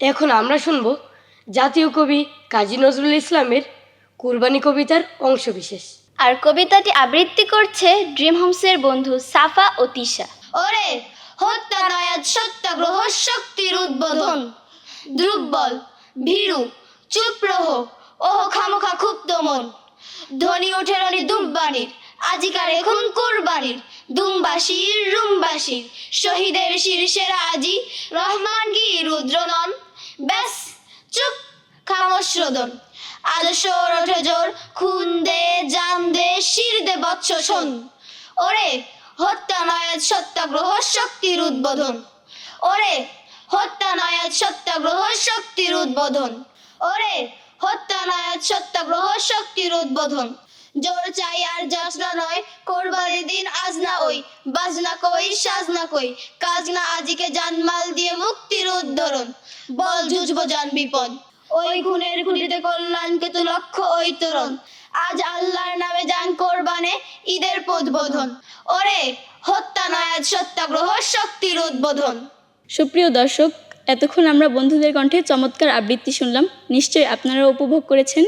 এখন আমরা শুনব জাতীয় কবি কাজী নজরুল ইসলামের কুরবানি কবিতার অংশবিশেষ। আর কবিতাটি আবৃত্তি করছে ড্রিম হোমসের বন্ধু সাফা ও তিশা। ওরে হত্যা নয় আজ সত্যাগ্রহ শক্তির উদ্বোধন, দুর্বল ভীরু চুপ রহ, ওহ খামোখা ক্ষুব্ধ মন, ধ্বনি ওঠে রনি দুম্বানির, আজিকার এখন কুরবানির, দুমবাসীর রুমবাসীর, শহীদের শীর্ষের আজি রহমান কি রুদ্রনন, ব্যাস চুপ খামোশ রোদন, আজ শোর ওঠে জোর, খুন দে জান দে শির দে বৎস শোন, ওরে হত্যা নয় আজ সত্যাগ্রহ শক্তির উদ্বোধন, ওরে হত্যা নয় আজ সত্যাগ্রহ শক্তির উদ্বোধন, ওরে হত্যা নয় আজ সত্যাগ্রহ শক্তির উদ্বোধন, জোর চাই আর যাচনা নয়, কোরবানির দিন আজ না ওই, বাজনা কই সাজনা কই, কাজ না আজিকে জানমাল দিয়ে মুক্তির উদ্ধরণ, বল জুঝবো জান বিপদ, ওই খুনের খুঁটিতে কল্যাণকে তো লক্ষ্য ওই তরুণ, আজ আল্লাহর নামে যান কোরবানে ঈদের পদবোধন, ওরে হত্যা নয় আজ সত্যাগ্রহ শক্তির উদ্বোধন। সুপ্রিয় দর্শক, এতক্ষণ আমরা বন্ধুদের কণ্ঠে চমৎকার আবৃত্তি শুনলাম। নিশ্চয়ই আপনারা উপভোগ করেছেন।